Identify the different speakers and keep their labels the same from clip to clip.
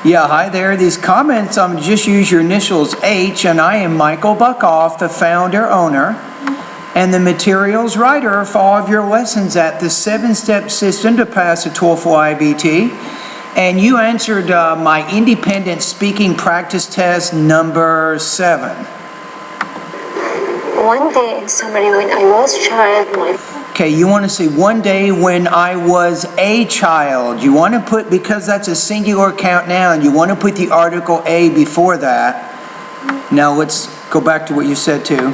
Speaker 1: Yeah, hi there. These comments, just use your initials H, and I am Michael Buckoff, the founder, owner, and the materials writer for all of your lessons at the 7-step system to pass the TOEFL IBT. And you answered my independent speaking practice test number 7.
Speaker 2: One day in summary when I was child,
Speaker 1: Okay, you want to say one day when I was a child. You want to put, because that's a singular count noun, you want to put the article a before that. Now let's go back to what you said too.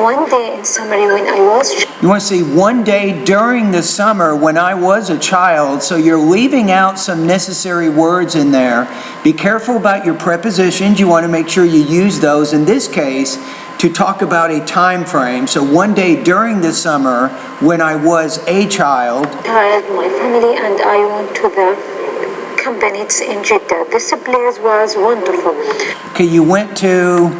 Speaker 2: One day in summary when I was
Speaker 1: You want to say one day during the summer when I was a child, so you're leaving out some necessary words in there. Be careful about your prepositions. You want to make sure you use those. In this case, to talk about a time frame. So one day during the summer when I was a child.
Speaker 2: My family and I went to the companies in Jeddah. This place was wonderful.
Speaker 1: Okay, you went to,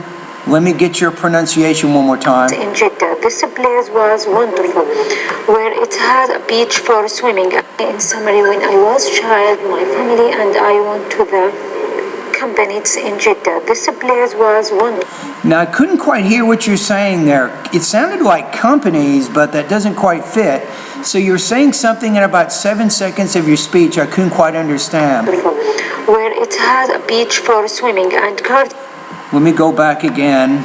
Speaker 1: let me get your pronunciation one more time.
Speaker 2: In Jeddah. This place was wonderful, where it had a beach for swimming. In summary, when I was child, my family and I went to the companies in Jeddah. This place was wonderful.
Speaker 1: Now, I couldn't quite hear what you're saying there. It sounded like companies, but that doesn't quite fit. So you're saying something in about 7 seconds of your speech I couldn't quite understand.
Speaker 2: Where it had a beach for swimming and card.
Speaker 1: Let me go back again.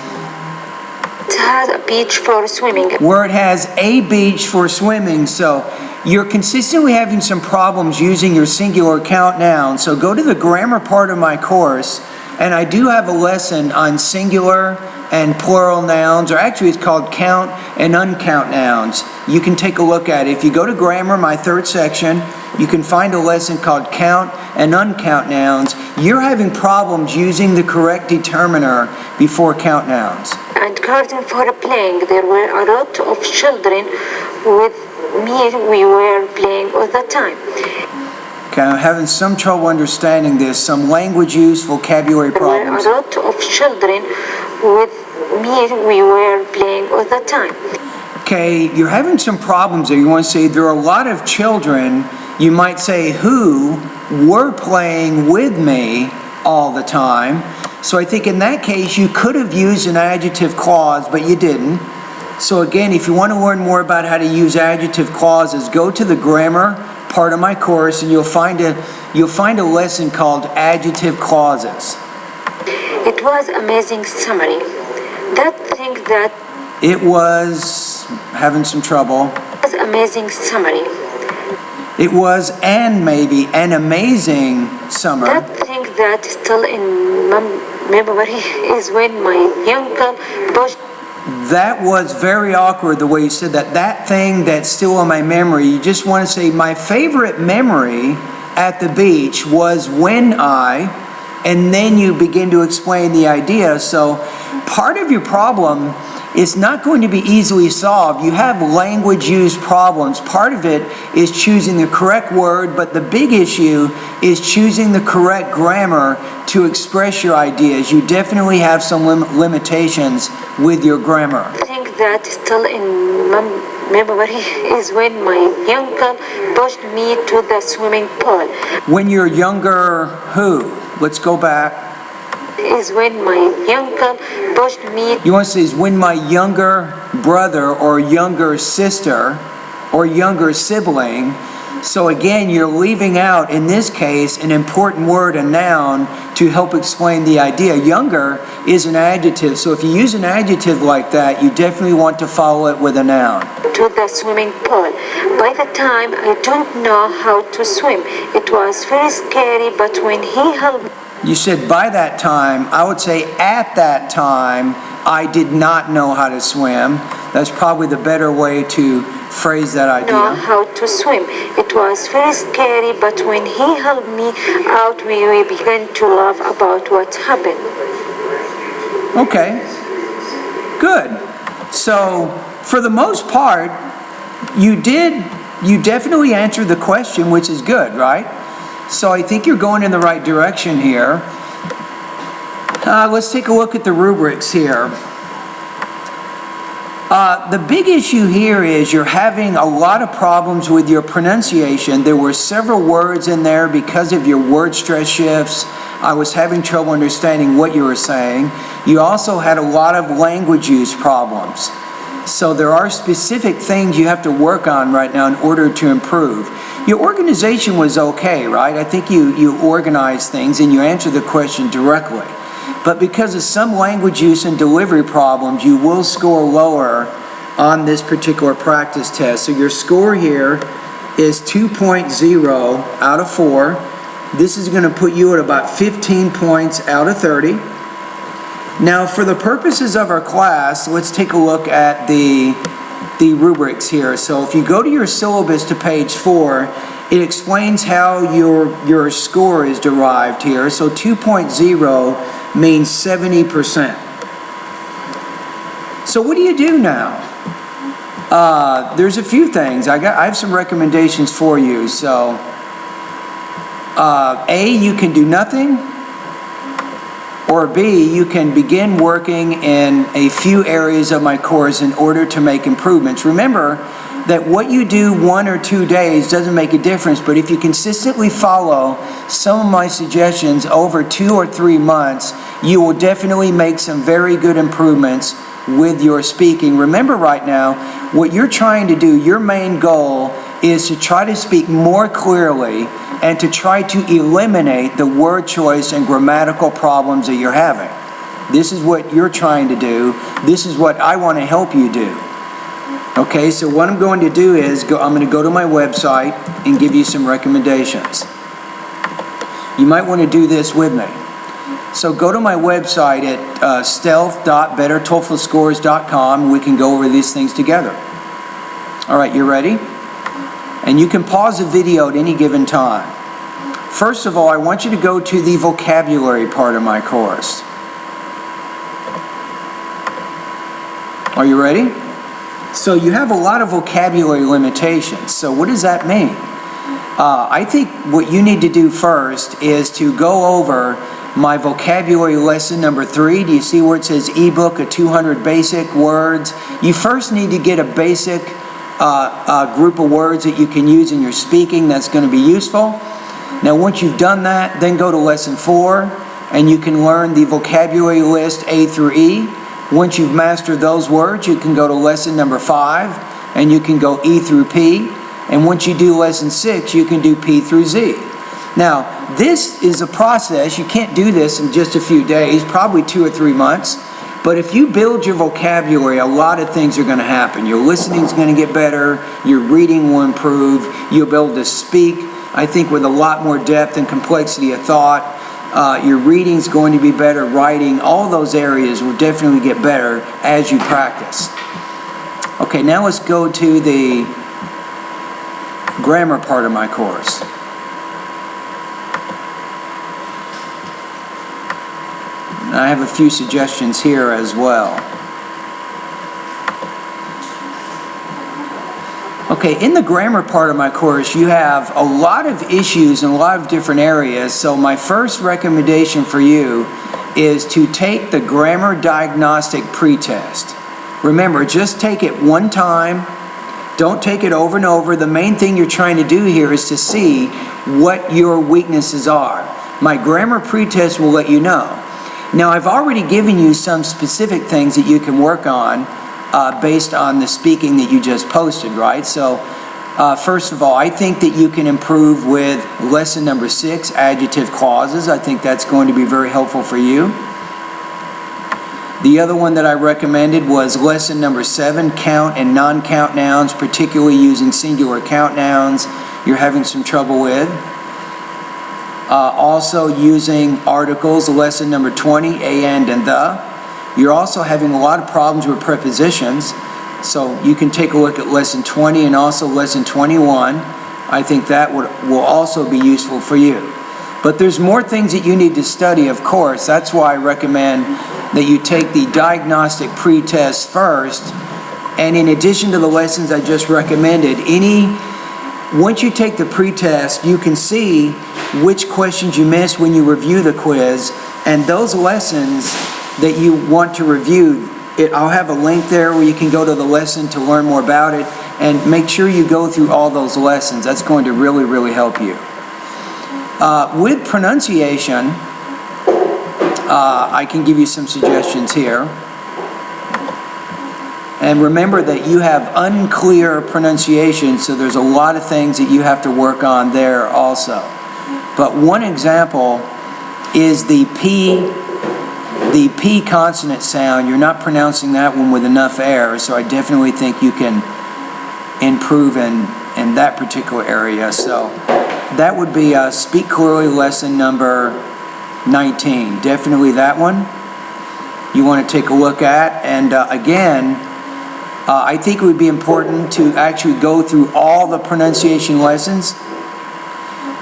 Speaker 2: It had a beach for swimming.
Speaker 1: Where it has a beach for swimming. So you're consistently having some problems using your singular count noun. So go to the grammar part of my course, and I do have a lesson on singular and plural nouns, or actually it's called count and uncount nouns. You can take a look at it. If you go to grammar, my 3rd section, you can find a lesson called count and uncount nouns. You're having problems using the correct determiner before count nouns.
Speaker 2: And garden for playing. There were a lot of children with me. We were playing all the time.
Speaker 1: Okay, I'm having some trouble understanding this. Some language use, vocabulary problems.
Speaker 2: There were a lot of children with me. We were playing all the time.
Speaker 1: Okay, you're having some problems there. You want to say there are a lot of children, you might say, who were playing with me all the time. So I think in that case you could have used an adjective clause, but you didn't. So again, if you want to learn more about how to use adjective clauses, go to the grammar part of my course and you'll find a lesson called adjective clauses.
Speaker 2: It was amazing summary. That thing that
Speaker 1: it was having some trouble.
Speaker 2: It was amazing summary.
Speaker 1: It was maybe an amazing summer.
Speaker 2: That thing that still in my memory is when my uncle pushed.
Speaker 1: That was very awkward the way you said that. That thing that's still in my memory. You just want to say, my favorite memory at the beach was when and then you begin to explain the idea. So part of your problem is not going to be easily solved. You have language use problems. Part of it is choosing the correct word, but the big issue is choosing the correct grammar to express your ideas. You definitely have some limitations with your grammar.
Speaker 2: I think that still in my memory is when my uncle pushed me to the swimming pool.
Speaker 1: When you're younger, who? Let's go back.
Speaker 2: Is when my uncle pushed me.
Speaker 1: You want to say is when my younger brother or younger sister or younger sibling. So again, you're leaving out, in this case, an important word, a noun, to help explain the idea. Younger is an adjective, so if you use an adjective like that, you definitely want to follow it with a noun.
Speaker 2: To the swimming pool. By the time I don't know how to swim, it was very scary, but when he helped me.
Speaker 1: You said by that time. I would say at that time, I did not know how to swim. That's probably the better way to phrase that idea.
Speaker 2: Know how to swim. It was very scary, but when he helped me out, we began to laugh about what happened.
Speaker 1: Okay, good. So for the most part, you definitely answered the question, which is good, right? So I think you're going in the right direction here. Let's take a look at the rubrics here. The big issue here is you're having a lot of problems with your pronunciation. There were several words in there because of your word stress shifts. I was having trouble understanding what you were saying. You also had a lot of language use problems. So there are specific things you have to work on right now in order to improve. Your organization was okay, right? I think you organized things and you answered the question directly. But because of some language use and delivery problems, you will score lower on this particular practice test. So your score here is 2.0 out of 4. This is going to put you at about 15 points out of 30. Now, for the purposes of our class, let's take a look at the rubrics here. So if you go to your syllabus to page 4, it explains how your score is derived here. So 2.0 means 70%. So what do you do now? There's a few things. I have some recommendations for you. So A, you can do nothing, or B, you can begin working in a few areas of my course in order to make improvements. Remember that what you do 1 or 2 days doesn't make a difference, but if you consistently follow some of my suggestions over 2 or 3 months, you will definitely make some very good improvements with your speaking. Remember right now, what you're trying to do, your main goal is to try to speak more clearly and to try to eliminate the word choice and grammatical problems that you're having. This is what you're trying to do. This is what I want to help you do. Okay, so what I'm going to do is I'm going to go to my website and give you some recommendations. You might want to do this with me. So go to my website at stealth.bettertoeflscores.com. We can go over these things together. All right, you ready? And you can pause the video at any given time. First of all, I want you to go to the vocabulary part of my course. Are you ready? So you have a lot of vocabulary limitations. So what does that mean? I think what you need to do first is to go over my vocabulary lesson number 3. Do you see where it says ebook of 200 basic words? You first need to get a basic group of words that you can use in your speaking that's going to be useful. Now once you've done that, then go to lesson 4 and you can learn the vocabulary list A through E. Once you've mastered those words, you can go to lesson number 5 and you can go E through P. And once you do lesson 6, you can do P through Z. Now, this is a process. You can't do this in just a few days, probably 2 or 3 months. But if you build your vocabulary, a lot of things are going to happen. Your listening is going to get better. Your reading will improve. You'll be able to speak, I think, with a lot more depth and complexity of thought. Your reading is going to be better. Writing, all those areas will definitely get better as you practice. Okay, now let's go to the grammar part of my course. I have a few suggestions here as well. Okay, in the grammar part of my course, you have a lot of issues in a lot of different areas. So my first recommendation for you is to take the grammar diagnostic pretest. Remember, just take it one time. Don't take it over and over. The main thing you're trying to do here is to see what your weaknesses are. My grammar pretest will let you know. Now, I've already given you some specific things that you can work on based on the speaking that you just posted, right? So, first of all, I think that you can improve with lesson number 6, adjective clauses. I think that's going to be very helpful for you. The other one that I recommended was lesson number 7, count and non-count nouns, particularly using singular count nouns you're having some trouble with. Also using articles, lesson number 20, a, and the. You're also having a lot of problems with prepositions, so you can take a look at lesson 20 and also lesson 21. I think that will also be useful for you. But there's more things that you need to study, of course. That's why I recommend that you take the diagnostic pretest first. And in addition to the lessons I just recommended, once you take the pretest, you can see which questions you missed when you review the quiz, and those lessons that you want to review, I'll have a link there where you can go to the lesson to learn more about it, and make sure you go through all those lessons. That's going to really, really help you. With pronunciation, I can give you some suggestions here. And remember that you have unclear pronunciation, so there's a lot of things that you have to work on there also. But one example is the P consonant sound. You're not pronouncing that one with enough air, so I definitely think you can improve in that particular area. So that would be Speak Clearly lesson number 19. Definitely that one you want to take a look at. And again, I think it would be important to actually go through all the pronunciation lessons,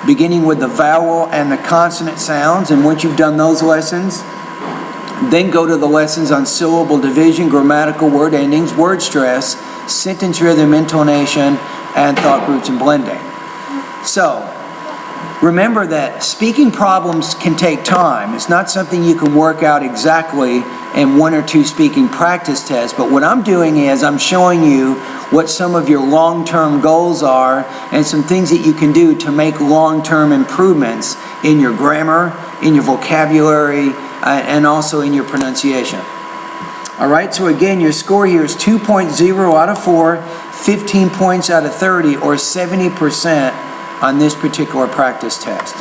Speaker 1: beginning with the vowel and the consonant sounds. And once you've done those lessons, then go to the lessons on syllable division, grammatical word endings, word stress, sentence rhythm, intonation, and thought groups and blending. So, remember that speaking problems can take time. It's not something you can work out exactly in 1 or 2 speaking practice tests, but what I'm doing is I'm showing you what some of your long-term goals are and some things that you can do to make long-term improvements in your grammar, in your vocabulary, and also in your pronunciation. All right, so again, your score here is 2.0 out of 4, 15 points out of 30, or 70% on this particular practice test.